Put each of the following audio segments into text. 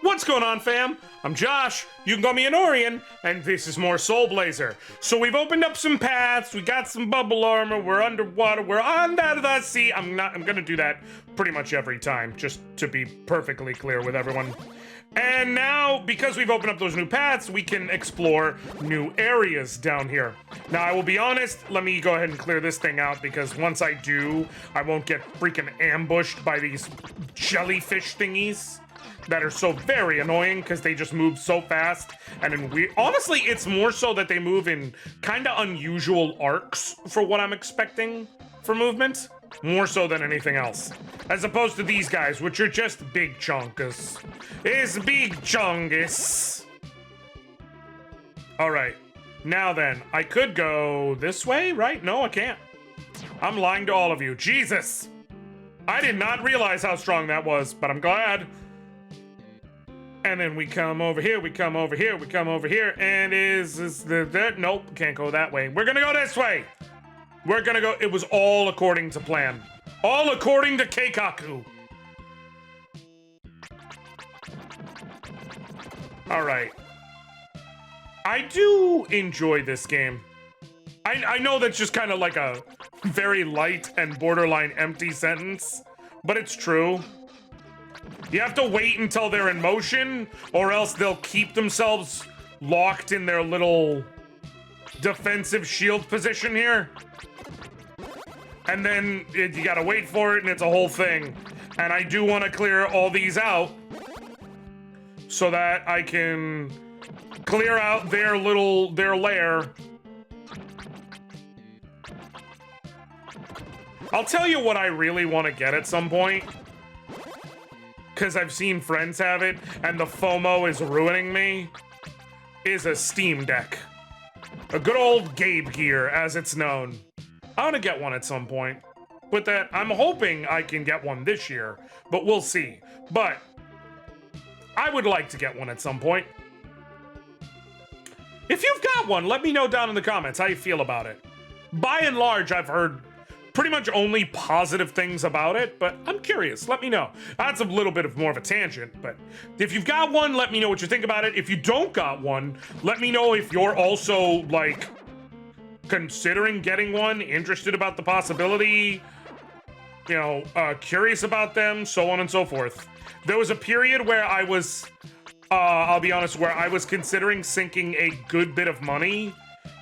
What's going on, fam? I'm Josh, you can call me Anoriand, and this is more Soul Blazer. So we've opened up some paths, we got some bubble armor, we're underwater, we're under the sea. I'm gonna do that pretty much every time, just to be perfectly clear with everyone. And now, because we've opened up those new paths, we can explore new areas down here. Now, I will be honest, let me go ahead and clear this thing out, because once I do, I won't get freaking ambushed by these jellyfish thingies that are so very annoying because they just move so fast and in weird. Honestly, it's more so that they move in kind of unusual arcs for what I'm expecting for movement, more so than anything else, as opposed to these guys, which are just big chunkus. It's big chungus. All right, now then, I could go this way, right? No, I can't. I'm lying to all of you. Jesus, I did not realize how strong that was, but I'm glad. And then we come over here, we come over here, we come over here, and nope, can't go that way. We're gonna go this way. We're gonna go, it was all according to plan. All according to Keikaku. All right. I do enjoy this game. I know that's just kind of like a very light and borderline empty sentence, but it's true. You have to wait until they're in motion, or else they'll keep themselves locked in their little defensive shield position here. And then you gotta wait for it, and it's a whole thing. And I do want to clear all these out so that I can clear out their lair. I'll tell you what I really want to get at some point, because I've seen friends have it, and the FOMO is ruining me, is a Steam Deck. A good old Gabe Gear, as it's known. I want to get one at some point. With that, I'm hoping I can get one this year, but we'll see. But I would like to get one at some point. If you've got one, let me know down in the comments how you feel about it. By and large, I've heard pretty much only positive things about it, but I'm curious. Let me know. That's a little bit of more of a tangent, but if you've got one, let me know what you think about it. If you don't got one, let me know if you're also, like, considering getting one, interested about the possibility, you know, curious about them, so on and so forth. There was a period where I was, I'll be honest, where I was considering sinking a good bit of money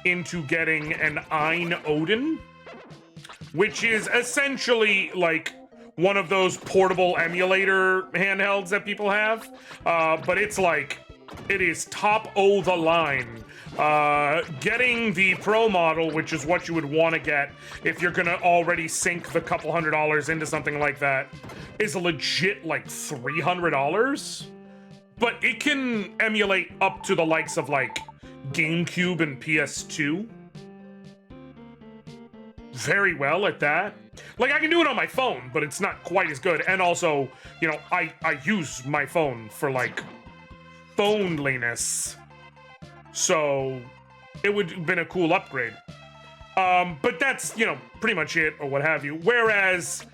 into getting an Ein Odin, which is essentially like one of those portable emulator handhelds that people have. But it's like, it is top o the line. Getting the Pro model, which is what you would want to get if you're gonna already sink the couple $100s into something like that, is legit like $300. But it can emulate up to the likes of like GameCube and PS2. Very well at that. Like, I can do it on my phone, but it's not quite as good. And also, you know, I use my phone for, like, phoneliness. So, it would have been a cool upgrade. But that's, you know, pretty much it, or what have you. Whereas,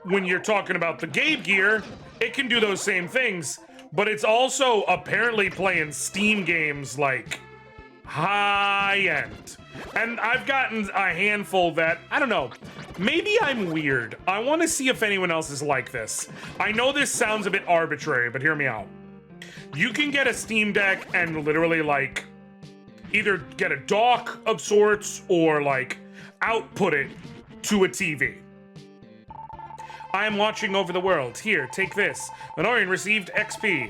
when you're talking about the Gabe Gear, it can do those same things, but it's also apparently playing Steam games, like, high-end. And I've gotten a handful that, I don't know, maybe I'm weird. I want to see if anyone else is like this. I know this sounds a bit arbitrary, but hear me out. You can get a Steam Deck and literally, like, either get a dock of sorts or, like, output it to a TV. I am watching over the world. Here, take this. Anoriand received XP.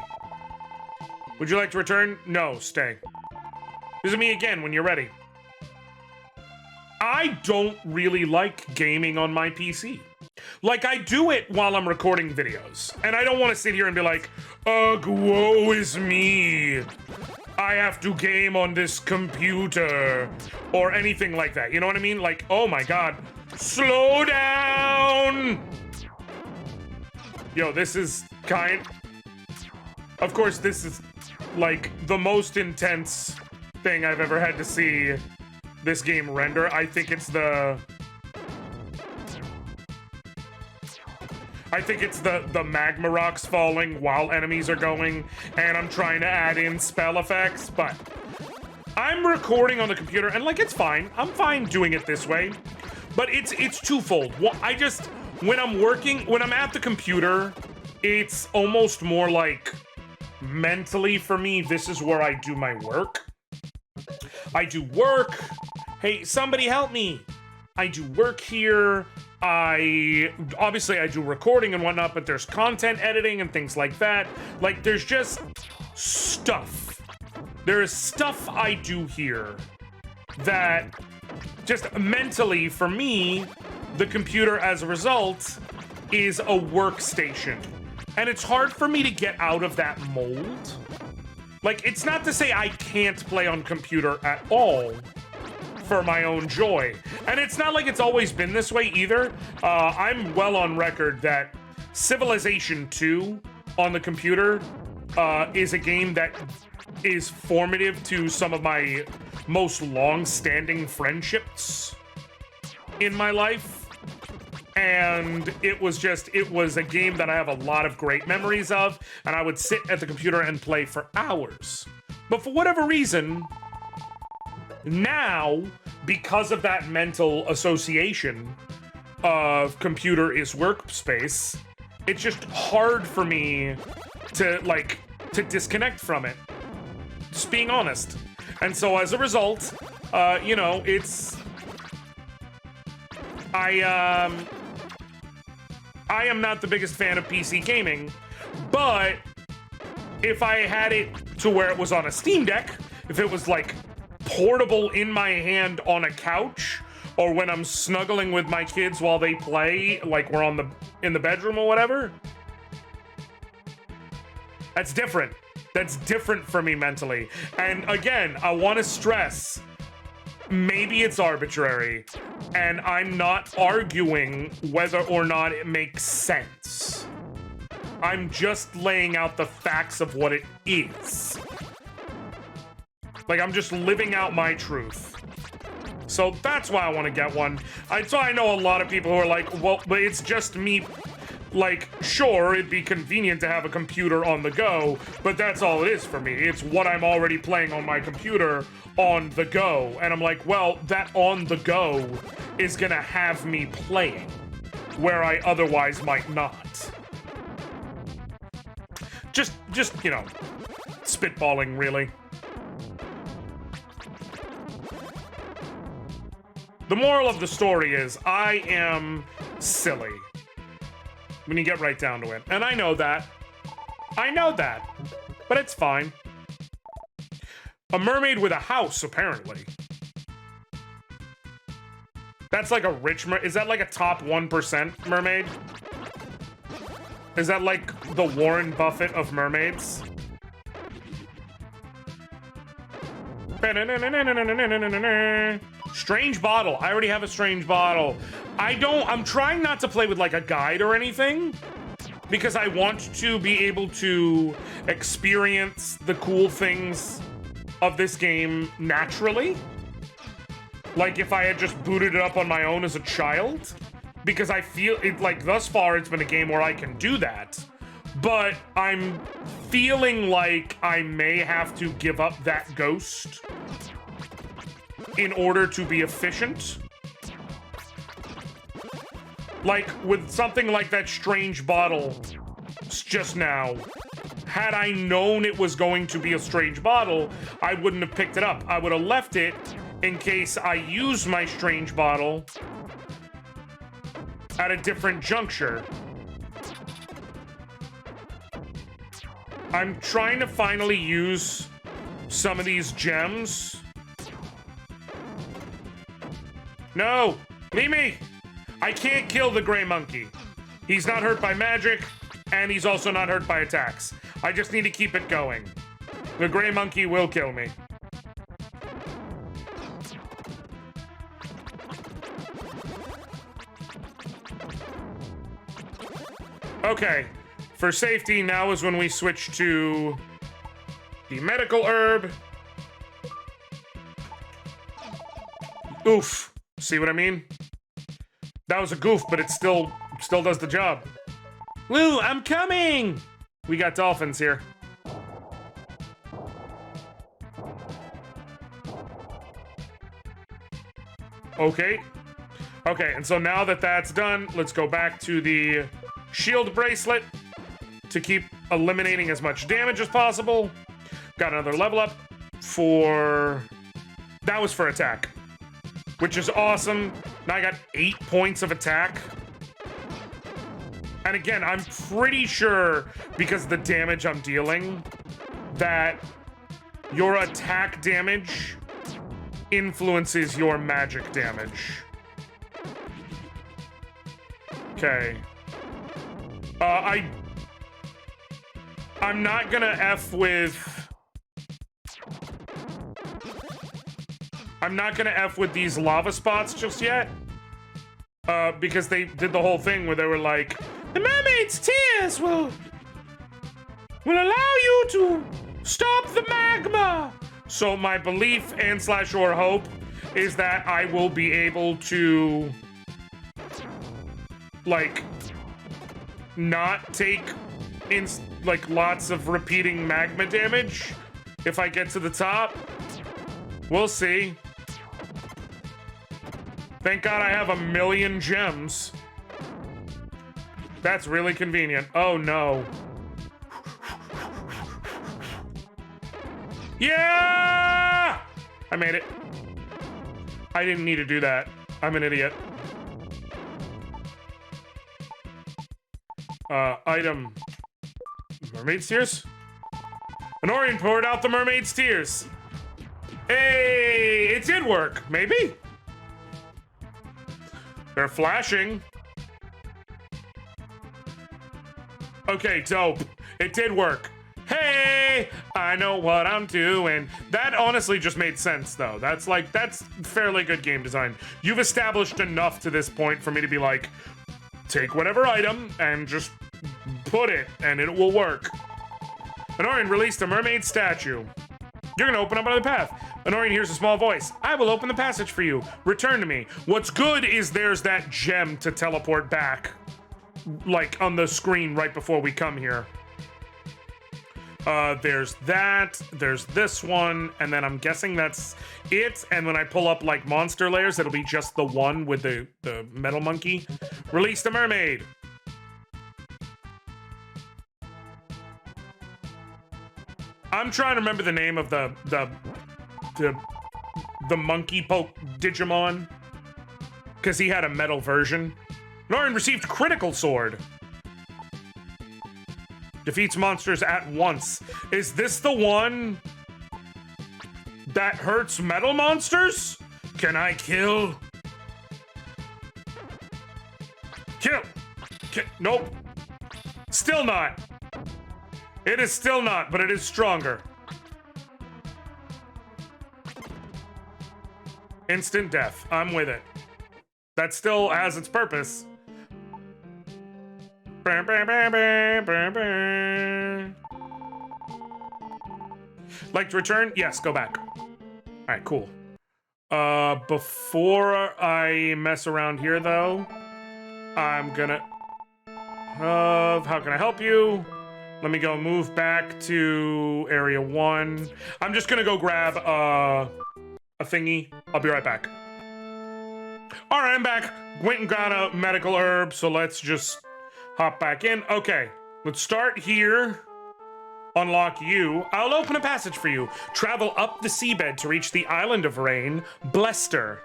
Would you like to return? No, stay. Visit me again when you're ready. I don't really like gaming on my PC. Like, I do it while I'm recording videos, and I don't want to sit here and be like, ugh, woe is me. I have to game on this computer, or anything like that. You know what I mean? Like, oh my god, slow down. Yo, this is of course, this is like the most intense thing I've ever had to see this game render. I think it's the I think it's the magma rocks falling while enemies are going, and I'm trying to add in spell effects, but I'm recording on the computer, and like, it's fine. I'm fine doing it this way, but it's twofold. When I'm at the computer, it's almost more like mentally for me, this is where I do my work. I do work. Hey, somebody help me. I do work here. Obviously I do recording and whatnot, but there's content editing and things like that. Like, there's just stuff. There is stuff I do here that just mentally for me, the computer as a result is a workstation. And it's hard for me to get out of that mold. Like, it's not to say I can't play on computer at all for my own joy. And it's not like it's always been this way either. I'm well on record that Civilization 2 on the computer is a game that is formative to some of my most long-standing friendships in my life. And it was a game that I have a lot of great memories of, and I would sit at the computer and play for hours. But for whatever reason, now, because of that mental association of computer is workspace, it's just hard for me to disconnect from it. Just being honest. And so as a result, you know, I am not the biggest fan of PC gaming, but if I had it to where it was on a Steam Deck, if it was like portable in my hand on a couch, or when I'm snuggling with my kids while they play, like we're in the bedroom or whatever, that's different. That's different for me mentally. And again, I want to stress, maybe it's arbitrary, and I'm not arguing whether or not it makes sense. I'm just laying out the facts of what it is. Like, I'm just living out my truth. So that's why I want to get one. So I know a lot of people who are like, well, but it's just me. Like, sure, it'd be convenient to have a computer on the go, but that's all it is for me. It's what I'm already playing on my computer on the go. And I'm like, well, that on the go is gonna have me playing where I otherwise might not. Just, you know, spitballing, really. The moral of the story is, I am silly when you get right down to it. And I know that. I know that. But it's fine. A mermaid with a house, apparently. That's like a rich is that like a top 1% mermaid? Is that like the Warren Buffett of mermaids? Strange bottle. I already have a strange bottle. I'm trying not to play with like a guide or anything, because I want to be able to experience the cool things of this game naturally. Like if I had just booted it up on my own as a child, because I feel it, like thus far it's been a game where I can do that. But I'm feeling like I may have to give up that ghost in order to be efficient. Like, with something like that strange bottle just now, had I known it was going to be a strange bottle, I wouldn't have picked it up. I would have left it in case I used my strange bottle at a different juncture. I'm trying to finally use some of these gems. No! Leave me! I can't kill the gray monkey. He's not hurt by magic, and he's also not hurt by attacks. I just need to keep it going. The gray monkey will kill me. Okay, for safety, now is when we switch to the medical herb. Oof. See what I mean? That was a goof, but it still does the job. Woo, I'm coming! We got dolphins here. Okay. Okay, and so now that that's done, let's go back to the shield bracelet to keep eliminating as much damage as possible. Got another level up for... That was for attack, which is awesome. Now I got 8 points of attack. And again, I'm pretty sure, because of the damage I'm dealing, that your attack damage influences your magic damage. Okay. I'm not gonna F with... I'm not gonna F with these lava spots just yet. Because they did the whole thing where they were like, the mermaid's tears will allow you to stop the magma. So my belief and / or hope is that I will be able to, like, not take like lots of repeating magma damage if I get to the top. We'll see. Thank God I have 1,000,000 gems. That's really convenient. Oh no. Yeah! I made it. I didn't need to do that. I'm an idiot. Item. Mermaid's tears? Anoriand poured out the mermaid's tears. Hey, it did work. Maybe? They're flashing. Okay, dope. It did work. Hey, I know what I'm doing. That honestly just made sense, though. That's fairly good game design. You've established enough to this point for me to be like, take whatever item and just put it, and it will work. Anoriand released a mermaid statue. You're gonna open up another path. Anoriand hears a small voice. I will open the passage for you. Return to me. What's good is there's that gem to teleport back, like on the screen right before we come here. There's that, there's this one, and then I'm guessing that's it. And when I pull up like monster layers, it'll be just the one with the metal monkey. Release the mermaid. I'm trying to remember the name of the monkey poke Digimon, because he had a metal version. Anoriand received critical sword. Defeats monsters at once. Is this the one that hurts metal monsters? Can I kill? Kill! Nope. Still not. It is still not, but it is stronger. Instant death. I'm with it. That still has its purpose. Like to return? Yes, go back. All right, cool. Before I mess around here, though, I'm gonna... how can I help you? Let me go move back to area 1. I'm just gonna go grab a thingy. I'll be right back. All right, I'm back. Went and got a medical herb, so let's just hop back in. Okay, let's start here. Unlock you. I'll open a passage for you. Travel up the seabed to reach the island of rain, Blester.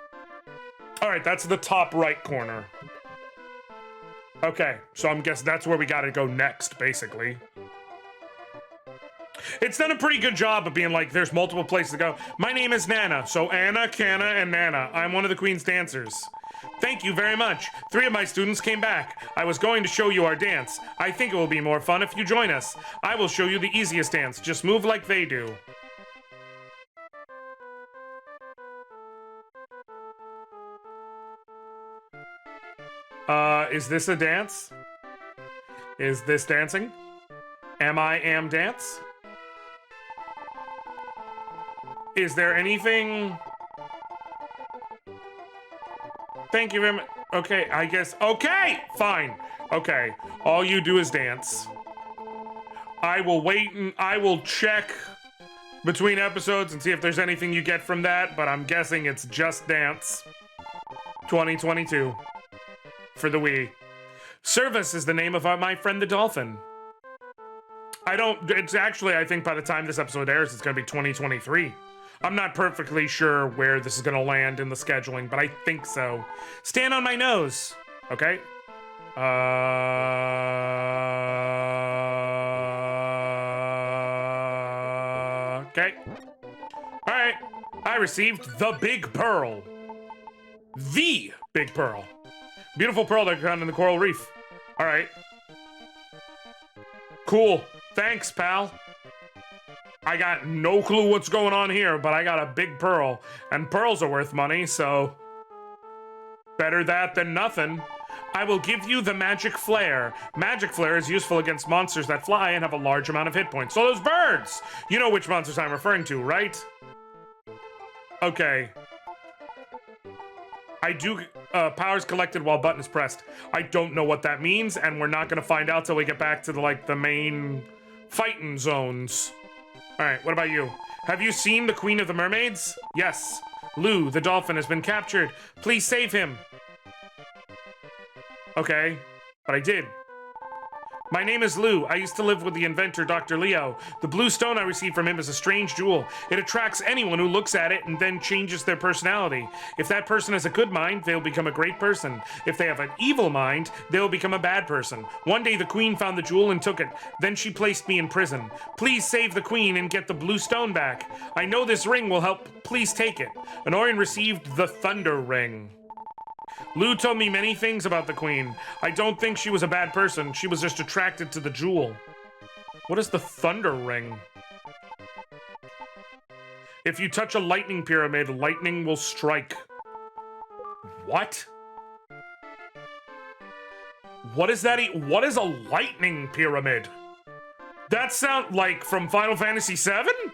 All right, that's the top right corner. Okay, so I'm guessing that's where we gotta go next, basically. It's done a pretty good job of being like, there's multiple places to go. My name is Nana, so Anna, Canna, and Nana. I'm one of the Queen's dancers. Thank you very much. 3 of my students came back. I was going to show you our dance. I think it will be more fun if you join us. I will show you the easiest dance. Just move like they do. Is this a dance? Is this dancing? Am dance? Is there anything? Thank you very much. Okay, I guess. Okay, fine. Okay, all you do is dance. I will wait and I will check between episodes and see if there's anything you get from that, but I'm guessing it's Just Dance 2022 for the Wii. Service is the name of my friend the dolphin. It's actually, I think by the time this episode airs, it's gonna be 2023. I'm not perfectly sure where this is gonna land in the scheduling, but I think so. Stand on my nose, okay? Okay. All right. I received the Big Pearl. The Big Pearl. Beautiful pearl that found in the coral reef. All right. Cool. Thanks, pal. I got no clue what's going on here, but I got a big pearl. And pearls are worth money, so better that than nothing. I will give you the Magic Flare. Magic Flare is useful against monsters that fly and have a large amount of hit points. So those birds! You know which monsters I'm referring to, right? Okay. I do, powers collected while button is pressed. I don't know what that means, and we're not gonna find out till we get back to the main fighting zones. All right, what about you? Have you seen the Queen of the Mermaids? Yes. Lou, the dolphin, has been captured. Please save him. Okay, but I did. My name is Lou. I used to live with the inventor, Dr. Leo. The blue stone I received from him is a strange jewel. It attracts anyone who looks at it and then changes their personality. If that person has a good mind, they'll become a great person. If they have an evil mind, they'll become a bad person. One day the queen found the jewel and took it. Then she placed me in prison. Please save the queen and get the blue stone back. I know this ring will help. Please take it. Anoriand received the Thunder Ring. Lou told me many things about the queen. I don't think she was a bad person. She was just attracted to the jewel. What is the Thunder Ring? If you touch a lightning pyramid, lightning will strike. What? What is that? What is a lightning pyramid? That sound like from Final Fantasy VII?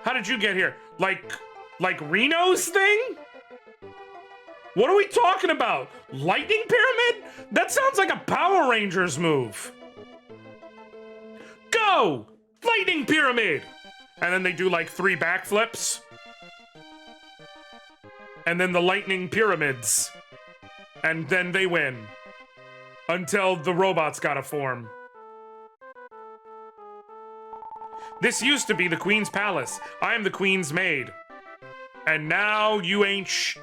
How did you get here? Like Reno's thing? What are we talking about? Lightning pyramid? That sounds like a Power Rangers move. Go! Lightning pyramid! And then they do like 3 backflips. And then the lightning pyramids. And then they win. Until the robots gotta form. This used to be the Queen's palace. I am the Queen's maid. And now you ain't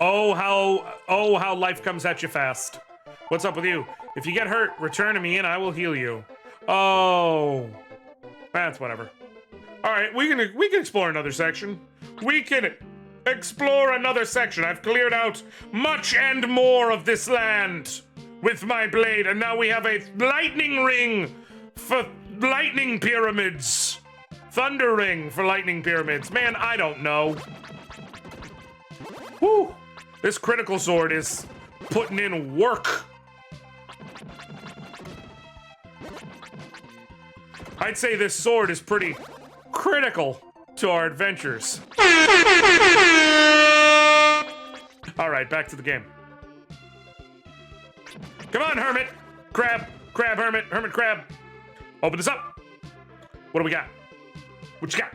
Oh, how life comes at you fast. What's up with you? If you get hurt, return to me and I will heal you. Oh, that's whatever. All right, we can explore another section. We can explore another section. I've cleared out much and more of this land with my blade, and now we have a lightning ring for lightning pyramids. Thunder ring for lightning pyramids. Man, I don't know. Whew. This critical sword is putting in work. I'd say this sword is pretty critical to our adventures. All right, back to the game. Come on, hermit. Crab, hermit, crab. Open this up. What do we got? What you got?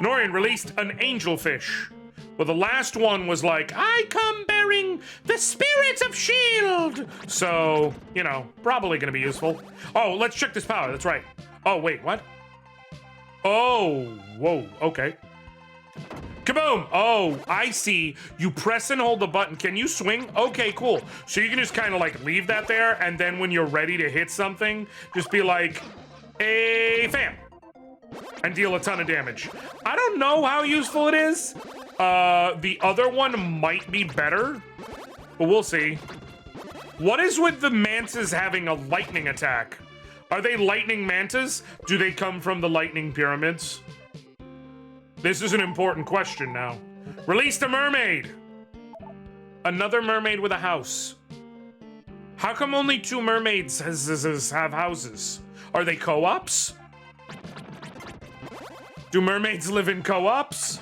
Anoriand released an angelfish. Well, the last one was like, I come bearing the spirits of S.H.I.E.L.D. So, you know, probably gonna be useful. Oh, let's check this power, that's right. Oh, wait, what? Oh, whoa, okay. Kaboom! Oh, I see. You press and hold the button. Can you swing? Okay, cool. So you can just kind of like leave that there, and then when you're ready to hit something, just be like, a fam, and deal a ton of damage. I don't know how useful it is. The other one might be better, but we'll see. What is with the mantas having a lightning attack? Are they lightning mantas? Do they come from the lightning pyramids? This is an important question now. Release the mermaid! Another mermaid with a house. How come only 2 mermaids have houses? Are they co-ops? Do mermaids live in co-ops?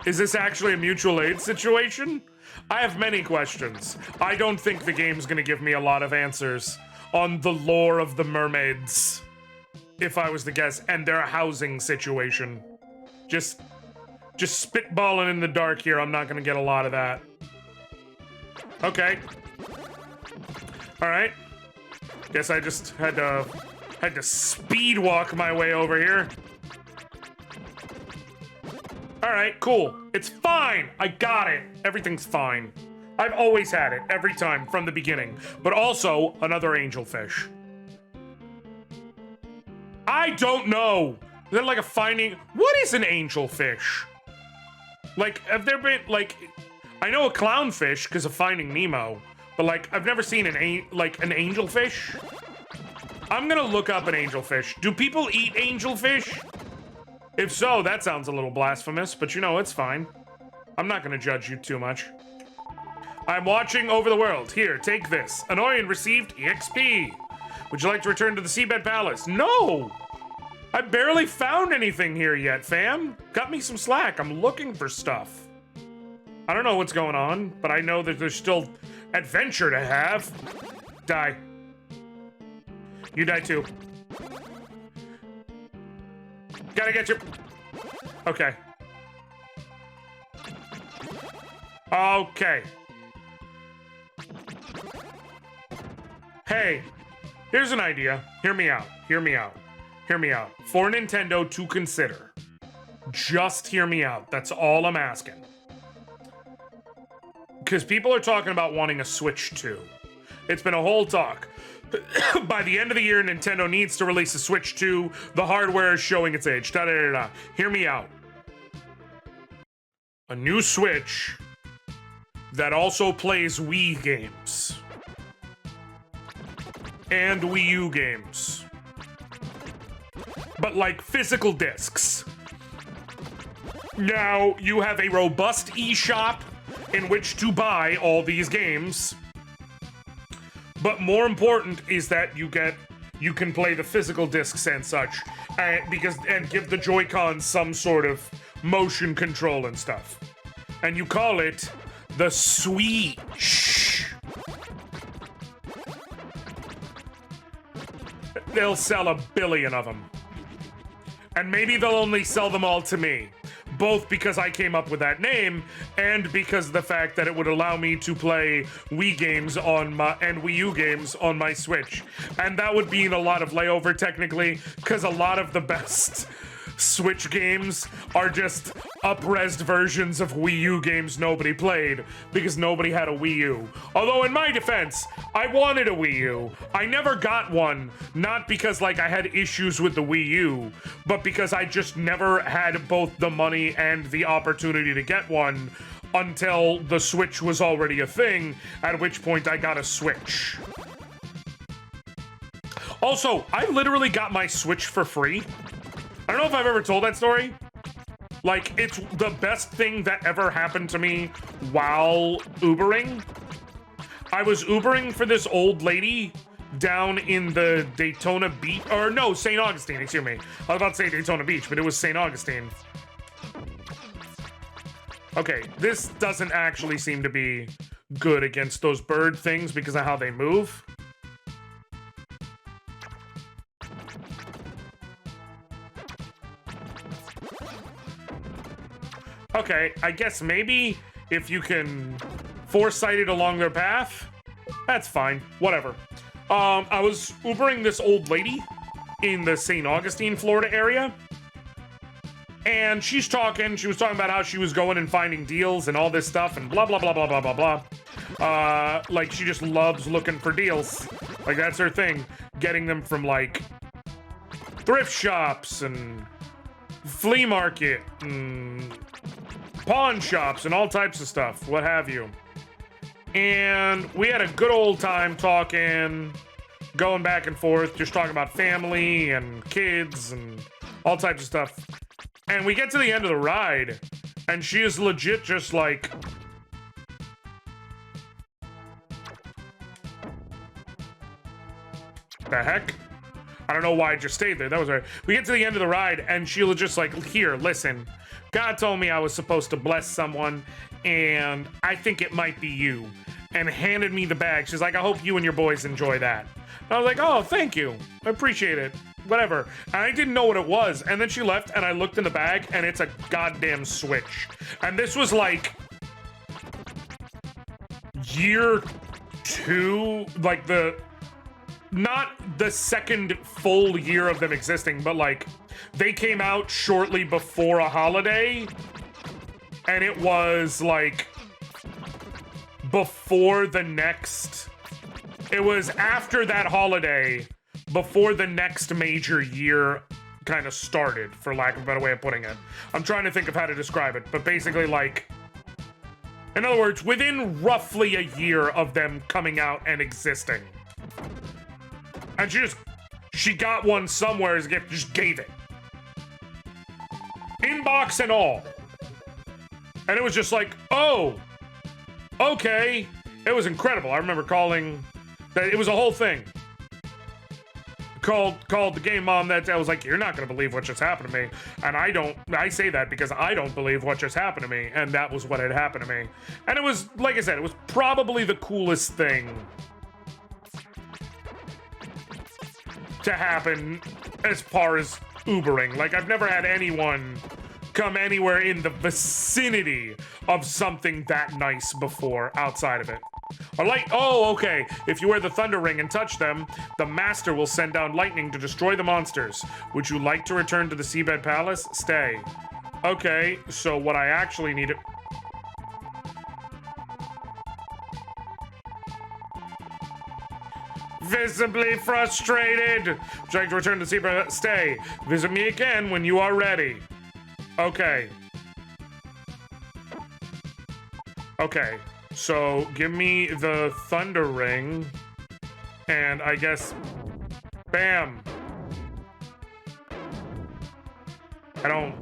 Is this actually a mutual aid situation? I have many questions. I don't think the game's gonna give me a lot of answers on the lore of the mermaids, if I was to guess, and their housing situation. Just spitballing in the dark here. I'm not gonna get a lot of that. Okay. All right. Guess I just had to speed walk my way over here. All right, cool. It's fine. I got it. Everything's fine. I've always had it, every time, from the beginning. But also, another angelfish. I don't know. Is that like a finding? What is an angelfish? Like, have there been, like, I know a clownfish because of Finding Nemo, but like, I've never seen an angelfish. I'm gonna look up an angelfish. Do people eat angelfish? If so, that sounds a little blasphemous, but you know, it's fine. I'm not gonna judge you too much. I'm watching over the world. Here, take this. Anoriand received EXP. Would you like to return to the Seabed Palace? No! I barely found anything here yet, fam. Cut me some slack. I'm looking for stuff. I don't know what's going on, but I know that there's still adventure to have. Die. You die too. Gotta get you. Okay. Okay. Hey, here's an idea. Hear me out. Hear me out. Hear me out. For Nintendo to consider. Just hear me out. That's all I'm asking. Because people are talking about wanting a Switch 2. It's been a whole talk. By the end of the year, Nintendo needs to release a Switch 2. The hardware is showing its age. Da, da, da, da. Hear me out. A new Switch that also plays Wii games. And Wii U games. But like physical discs. Now, you have a robust eShop in which to buy all these games. But more important is that you can play the physical discs and such, and give the Joy-Cons some sort of motion control and stuff. And you call it the Switch. They'll sell 1 billion of them. And maybe they'll only sell them all to me. Both because I came up with that name, and because of the fact that it would allow me to play Wii games and Wii U games on my Switch. And that would be in a lot of layover, technically, because a lot of the best Switch games are just up-resed versions of Wii U games nobody played, because nobody had a Wii U. Although, in my defense, I wanted a Wii U. I never got one, not because, like, I had issues with the Wii U, but because I just never had both the money and the opportunity to get one until the Switch was already a thing, at which point I got a Switch. Also, I literally got my Switch for free. I don't know if I've ever told that story. Like, it's the best thing that ever happened to me while Ubering. I was Ubering for this old lady down in the Daytona Beach, or no, St. Augustine, excuse me. I was about to say Daytona Beach, but it was St. Augustine. Okay, this doesn't actually seem to be good against those bird things because of how they move. Okay, I guess maybe if you can foresight it along their path, that's fine. Whatever. I was Ubering this old lady in the St. Augustine, Florida area. And she was talking about how she was going and finding deals and all this stuff and blah, blah, blah, blah, blah, blah, blah. Like, she just loves looking for deals. Like, that's her thing. Getting them from, like, thrift shops and flea market and pawn shops and all types of stuff, what have you. And we had a good old time talking, going back and forth, just talking about family and kids and all types of stuff. And we get to the end of the ride, and she is legit just like, the heck? I don't know why I just stayed there. That was right. We get to the end of the ride, and Sheila just like, here, listen. God told me I was supposed to bless someone, and I think it might be you, and handed me the bag. She's like, I hope you and your boys enjoy that. And I was like, oh, thank you. I appreciate it. Whatever. And I didn't know what it was. And then she left, and I looked in the bag, and it's a goddamn Switch. And this was like year 2, like not the second full year of them existing, but like they came out shortly before a holiday, and it was like before the next, it was after that holiday, before the next major year kind of started, for lack of a better way of putting it. I'm trying to think of how to describe it, but basically like, in other words, within roughly a year of them coming out and existing. And she got one somewhere as a gift, just gave it. Inbox and all. And it was just like, oh, okay. It was incredible. I remember calling, that it was a whole thing. Called the game mom that I was like, you're not gonna believe what just happened to me. And I say that because I don't believe what just happened to me. And that was what had happened to me. And it was, like I said, it was probably the coolest thing to happen as far as Ubering. Like, I've never had anyone come anywhere in the vicinity of something that nice before outside of it. Or like, oh, okay. If you wear the Thunder Ring and touch them, the Master will send down lightning to destroy the monsters. Would you like to return to the Seabed Palace? Stay. Okay, so what I actually need to... Visibly frustrated. Would you like to return to the Seabed? Stay. Visit me again when you are ready. Okay. Okay. So, give me the Thunder Ring, and I guess, bam. I don't,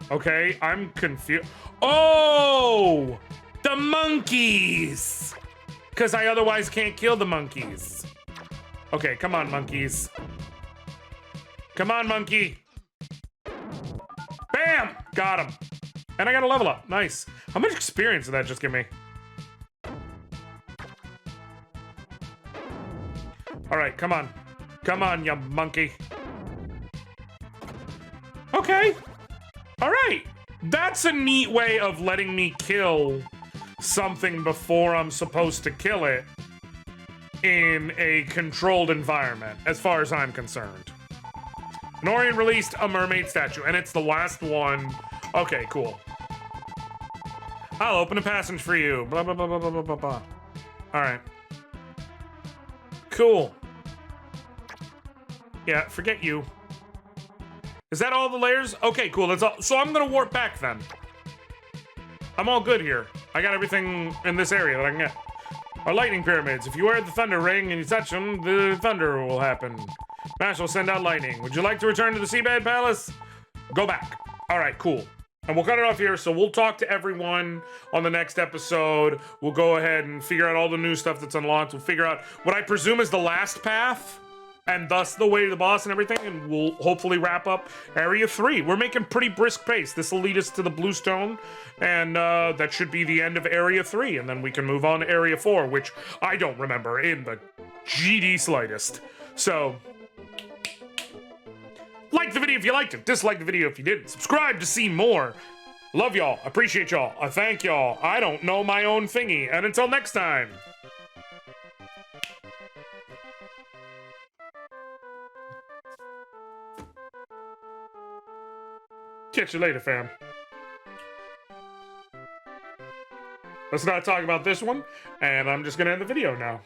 okay, I'm confused. Oh, the monkeys, because I otherwise can't kill the monkeys. Okay, come on, monkeys. Come on, monkey. Bam, got him. And I got a level up, nice. How much experience did that just give me? All right, come on. Come on, you monkey. Okay. All right. That's a neat way of letting me kill something before I'm supposed to kill it in a controlled environment, as far as I'm concerned. Anoriand released a mermaid statue, and it's the last one. Okay, cool. I'll open a passage for you. Blah, blah, blah, blah, blah, blah, blah. All right. Cool. Yeah, forget you. Is that all the layers? Okay, cool. That's all. So I'm gonna warp back then. I'm all good here. I got everything in this area that I can get. Our lightning pyramids. If you wear the thunder ring and you touch them, the thunder will happen. Mash will send out lightning. Would you like to return to the Seabed Palace? Go back. All right, cool. And we'll cut it off here. So we'll talk to everyone on the next episode. We'll go ahead and figure out all the new stuff that's unlocked. We'll figure out what I presume is the last path, and thus the way to the boss and everything, and we'll hopefully wrap up Area 3. We're making pretty brisk pace. This will lead us to the Bluestone, and that should be the end of Area 3, and then we can move on to Area 4, which I don't remember in the GD slightest. So, like the video if you liked it, dislike the video if you didn't, subscribe to see more. Love y'all, appreciate y'all, I thank y'all. I don't know my own thingy, and until next time. Catch you later, fam. Let's not talk about this one, and I'm just gonna end the video now.